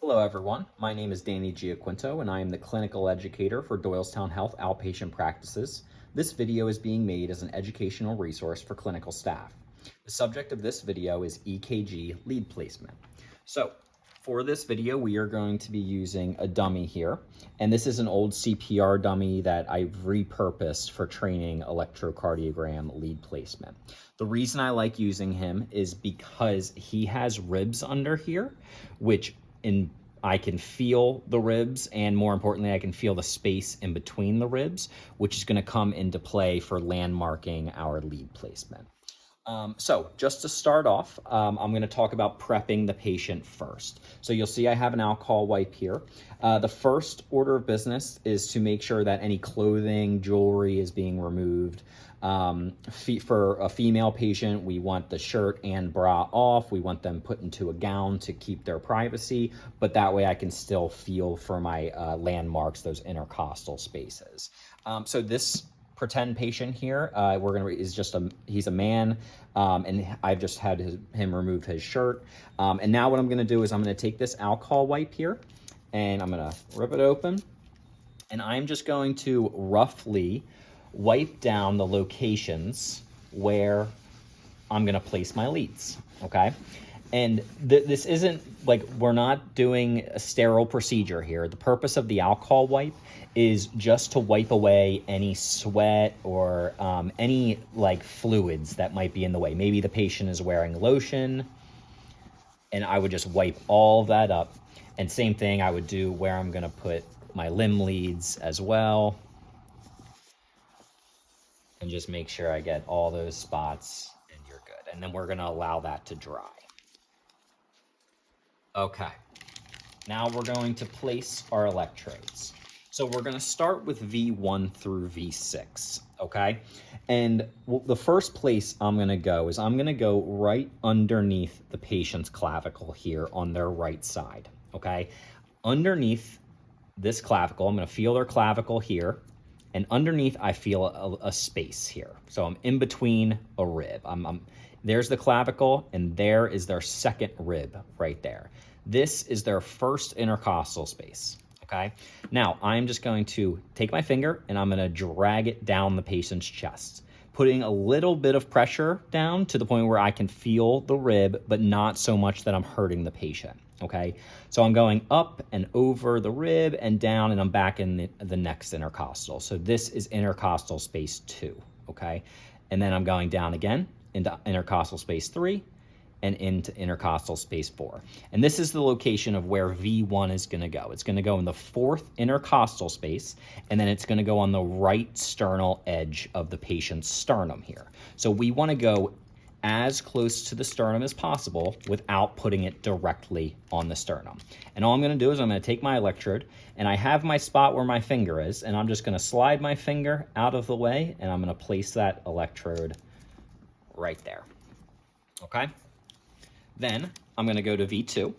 Hello everyone, my name is Danny Giaquinto and I am the Clinical Educator for Doylestown Health Outpatient Practices. This video is being made as an educational resource for clinical staff. The subject of this video is EKG lead placement. So, for this video we are going to be using a dummy here, and this is an old CPR dummy that I've repurposed for training electrocardiogram lead placement. The reason I like using him is because he has ribs under here, which I can feel the ribs, and more importantly, I can feel the space in between the ribs, which is going to come into play for landmarking our lead placement. So just to start off, I'm going to talk about prepping the patient first. So you'll see I have an alcohol wipe here. The first order of business is to make sure that any clothing, jewelry is being removed. For a female patient, we want the shirt and bra off. We want them put into a gown to keep their privacy, but that way I can still feel for my landmarks, those intercostal spaces. So this pretend patient here, he's a man, and I've just had him remove his shirt. And now what I'm gonna do is I'm gonna take this alcohol wipe here and I'm gonna rip it open, and I'm just going to roughly wipe down the locations where I'm gonna place my leads, okay? And this isn't like, we're not doing a sterile procedure here. The purpose of the alcohol wipe is just to wipe away any sweat or any like fluids that might be in the way. Maybe the patient is wearing lotion, and I would just wipe all that up. And same thing I would do where I'm gonna put my limb leads as well. And just make sure I get all those spots and you're good. And then we're gonna allow that to dry. Okay, now we're going to place our electrodes. So we're gonna start with V1 through V6, okay? And the first place I'm gonna go is I'm gonna go right underneath the patient's clavicle here on their right side, okay? Underneath this clavicle, I'm gonna feel their clavicle here, and underneath I feel a space here. So I'm in between a rib. There's the clavicle, and there is their second rib right there. This is their first intercostal space, okay? Now, I'm just going to take my finger and I'm gonna drag it down the patient's chest, putting a little bit of pressure down to the point where I can feel the rib, but not so much that I'm hurting the patient, okay? So I'm going up and over the rib and down, and I'm back in the next intercostal. So this is intercostal space 2, okay? And then I'm going down again into intercostal space 3 and into intercostal space 4. And this is the location of where V1 is gonna go. It's gonna go in the 4th intercostal space, and then it's gonna go on the right sternal edge of the patient's sternum here. So we wanna go as close to the sternum as possible without putting it directly on the sternum. And all I'm gonna do is I'm gonna take my electrode, and I have my spot where my finger is, and I'm just gonna slide my finger out of the way, and I'm gonna place that electrode right there, okay? Then I'm gonna go to V2.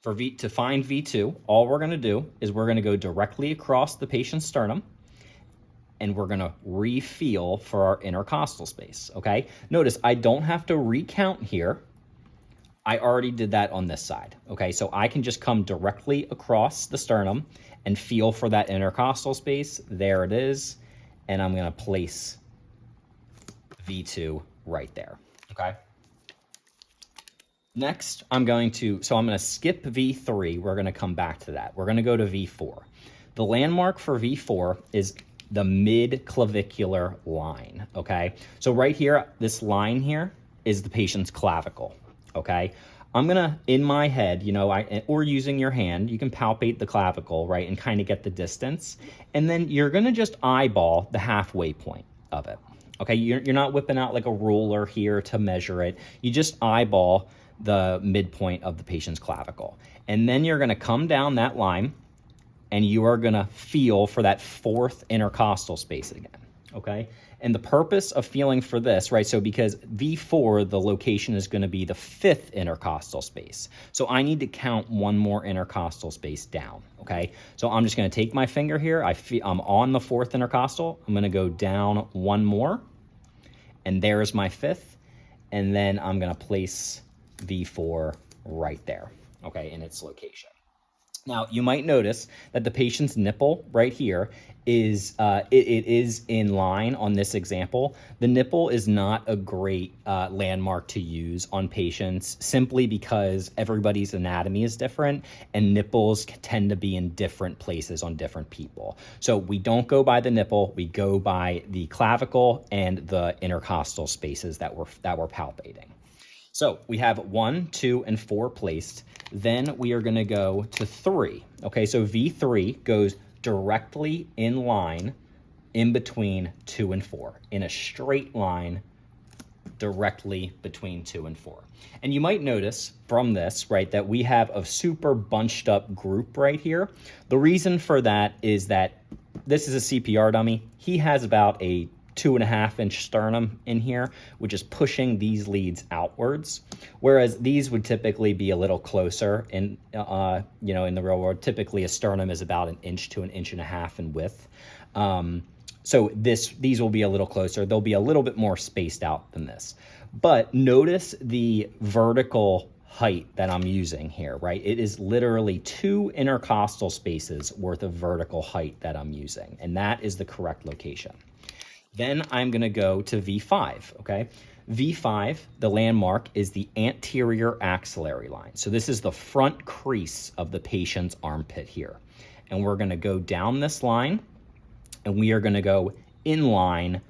To find V2, all we're gonna do is we're gonna go directly across the patient's sternum, and we're gonna re-feel for our intercostal space, okay? Notice I don't have to recount here. I already did that on this side, okay? So I can just come directly across the sternum and feel for that intercostal space. There it is, and I'm gonna place V2 right there, okay? Next, I'm gonna skip V3. We're gonna come back to that. We're gonna go to V4. The landmark for V4 is the mid-clavicular line, okay? So right here, this line here is the patient's clavicle, okay? I'm gonna, in my head, or using your hand, you can palpate the clavicle, right, and kind of get the distance. And then you're gonna just eyeball the halfway point of it, okay? You're not whipping out like a ruler here to measure it. You just eyeball the midpoint of the patient's clavicle. And then you're gonna come down that line, and you are gonna feel for that 4th intercostal space again, okay? And the purpose of feeling for this, right, so because V4, the location is gonna be the 5th intercostal space. So I need to count one more intercostal space down, okay? So I'm just gonna take my finger here, I'm on the 4th intercostal, I'm gonna go down one more, and there's my 5th, and then I'm gonna place V4 right there, okay, in its location. Now, you might notice that the patient's nipple right here is, it is in line on this example. The nipple is not a great landmark to use on patients simply because everybody's anatomy is different and nipples tend to be in different places on different people. So we don't go by the nipple, we go by the clavicle and the intercostal spaces that we're palpating. So we have 1, 2, and 4 placed. Then we are going to go to 3. Okay, so V3 goes directly in line in between 2 and 4, in a straight line directly between 2 and 4. And you might notice from this, right, that we have a super bunched up group right here. The reason for that is that this is a CPR dummy. He has about a 2.5-inch sternum in here, which is pushing these leads outwards, whereas these would typically be a little closer in, in the real world. Typically, a sternum is about 1 inch to 1.5 inches in width. So these will be a little closer. They'll be a little bit more spaced out than this. But notice the vertical height that I'm using here, right? It is literally 2 intercostal spaces worth of vertical height that I'm using, and that is the correct location. Then I'm going to go to V5, okay? V5, the landmark, is the anterior axillary line. So this is the front crease of the patient's armpit here. And we're going to go down this line, and we are going to go in line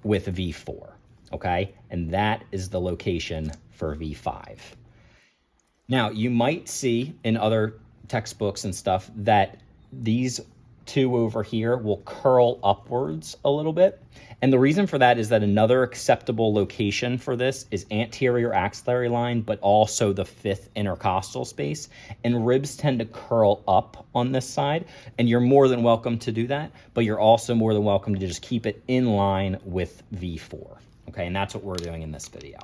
with V4, okay? And that is the location for V5. Now, you might see in other textbooks and stuff that these two over here will curl upwards a little bit. And the reason for that is that another acceptable location for this is anterior axillary line, but also the 5th intercostal space. And ribs tend to curl up on this side, and you're more than welcome to do that, but you're also more than welcome to just keep it in line with V4. Okay, and that's what we're doing in this video.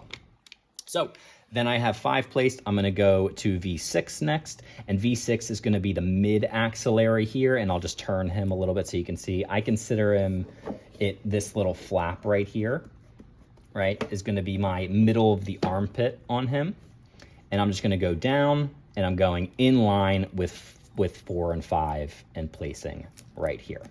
So then I have 5 placed. I'm going to go to V6 next, and V6 is going to be the mid-axillary here, and I'll just turn him a little bit so you can see. I consider him this little flap right here, right, is going to be my middle of the armpit on him, and I'm just going to go down, and I'm going in line with 4 and 5 and placing right here.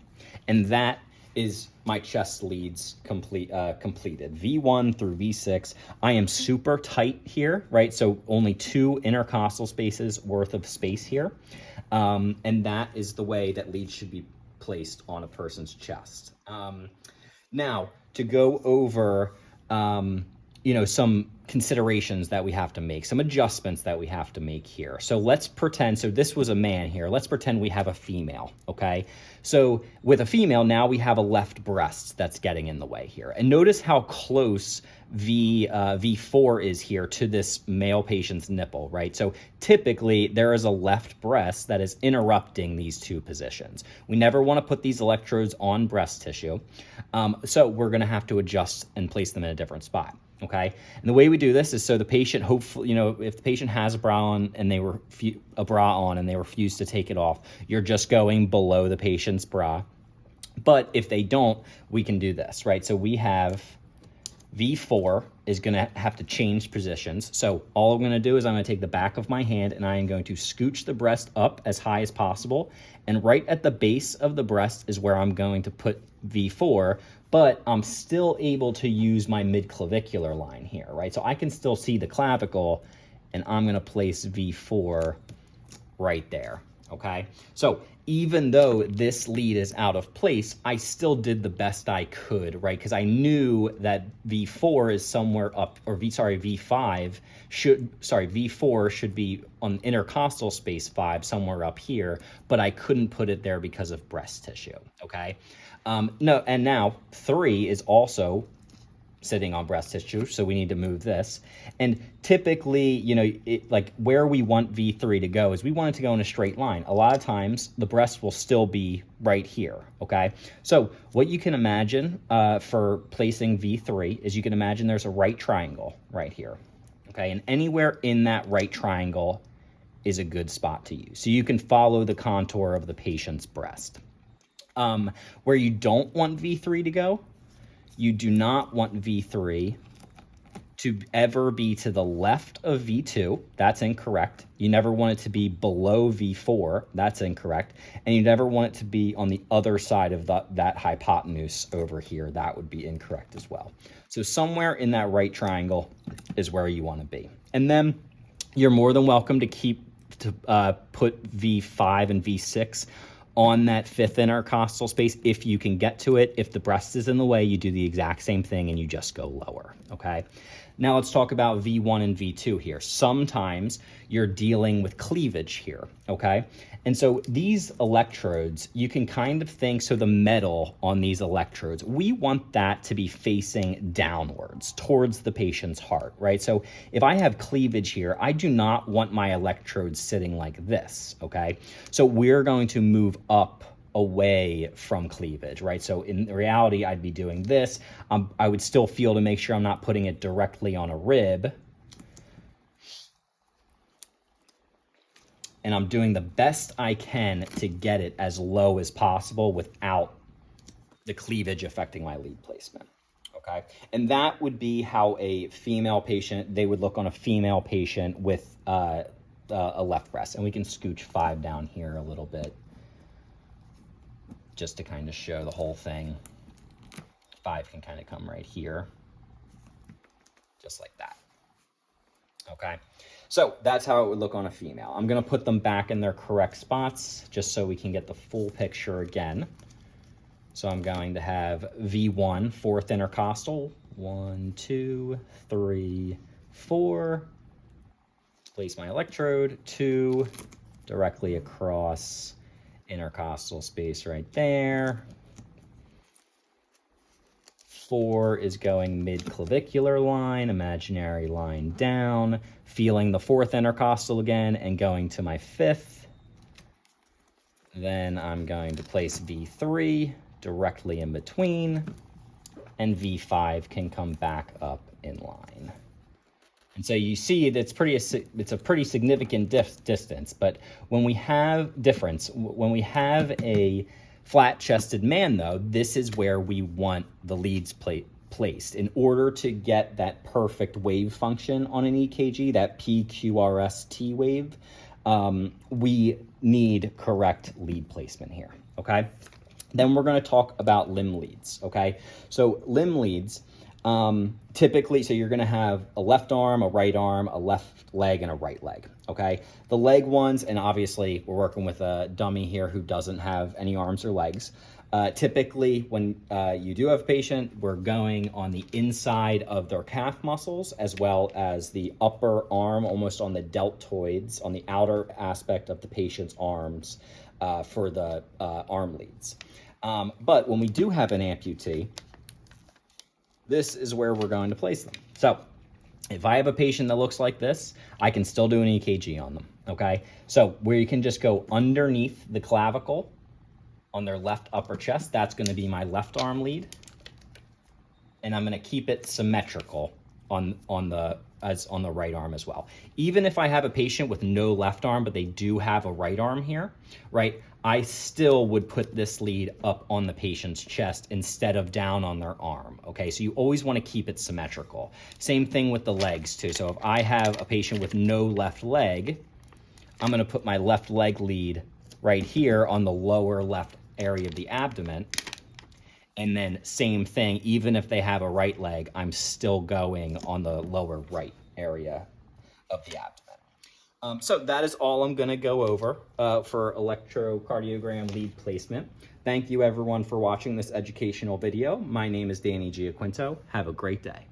And that is my chest leads completed. V1 through V6. I am super tight here, right? So only 2 intercostal spaces worth of space here. And that is the way that leads should be placed on a person's chest. Now, to go over, some considerations that we have to make, some adjustments that we have to make here. So let's pretend, so this was a man here. Let's pretend we have a female, okay? So with a female, now we have a left breast that's getting in the way here. And notice how close V4 is here to this male patient's nipple, right? So typically there is a left breast that is interrupting these 2 positions. We never want to put these electrodes on breast tissue. So we're going to have to adjust and place them in a different spot. Okay, and the way we do this is so the patient, hopefully, if the patient has a bra on and they refuse to take it off, you're just going below the patient's bra. But if they don't, we can do this, right? So we have V4 is going to have to change positions. So all I'm going to do is I'm going to take the back of my hand and I am going to scooch the breast up as high as possible. And right at the base of the breast is where I'm going to put V4, but I'm still able to use my midclavicular line here, right? So I can still see the clavicle, and I'm going to place V4 right there, okay? So even though this lead is out of place, I still did the best I could, right? Because I knew that V4 is somewhere up, or V4 should be on intercostal space 5, somewhere up here, but I couldn't put it there because of breast tissue, okay? And now 3 is also sitting on breast tissue, so we need to move this. And typically, like where we want V3 to go is we want it to go in a straight line. A lot of times, the breast will still be right here, okay? So what you can imagine for placing V3 is you can imagine there's a right triangle right here, okay? And anywhere in that right triangle is a good spot to use. So you can follow the contour of the patient's breast. Where you don't want V3 to go, you do not want V3 to ever be to the left of V2. That's incorrect. You never want it to be below V4. That's incorrect. And you never want it to be on the other side of that hypotenuse over here. That would be incorrect as well. So somewhere in that right triangle is where you want to be. And then you're more than welcome to put V5 and V6 on that fifth intercostal space if you can get to it. If the breast is in the way, you do the exact same thing and you just go lower, okay? Now let's talk about V1 and V2 here. Sometimes you're dealing with cleavage here, okay? And so these electrodes, you can kind of think, so the metal on these electrodes, we want that to be facing downwards towards the patient's heart, right? So if I have cleavage here, I do not want my electrodes sitting like this, okay? So we're going to move up away from cleavage, right? So in reality, I'd be doing this. I would still feel to make sure I'm not putting it directly on a rib. And I'm doing the best I can to get it as low as possible without the cleavage affecting my lead placement, okay? And that would be how a female patient, they would look on a female patient with a left breast. And we can scooch 5 down here a little bit just to kind of show the whole thing. 5 can kind of come right here, just like that. Okay, so that's how it would look on a female. I'm going to put them back in their correct spots just so we can get the full picture again. So I'm going to have V1, fourth intercostal, 1, 2, 3, 4. Place my electrode, 2, directly across intercostal space right there. 4 is going mid-clavicular line, imaginary line down, feeling the fourth intercostal again, and going to my fifth. Then I'm going to place V3 directly in between, and V5 can come back up in line. And so you see it's a pretty significant distance, but when we have a flat-chested man, though, this is where we want the leads placed. In order to get that perfect wave function on an EKG, that PQRST wave, we need correct lead placement here, okay? Then we're going to talk about limb leads, okay? So limb leads, typically, so you're going to have a left arm, a left leg, and a right leg, okay? The leg ones, and obviously we're working with a dummy here who doesn't have any arms or legs. Typically, when you do have a patient, we're going on the inside of their calf muscles as well as the upper arm, almost on the deltoids, on the outer aspect of the patient's arms for the arm leads. But when we do have an amputee, this is where we're going to place them. So if I have a patient that looks like this, I can still do an EKG on them, okay? So where you can just go underneath the clavicle on their left upper chest, that's going to be my left arm lead. And I'm going to keep it symmetrical on the right arm as well. Even if I have a patient with no left arm, but they do have a right arm here, right? I still would put this lead up on the patient's chest instead of down on their arm, okay? So you always want to keep it symmetrical. Same thing with the legs too. So if I have a patient with no left leg, I'm going to put my left leg lead right here on the lower left area of the abdomen. And then same thing, even if they have a right leg, I'm still going on the lower right area of the abdomen. So that is all I'm going to go over for electrocardiogram lead placement. Thank you everyone for watching this educational video. My name is Danny Giaquinto. Have a great day.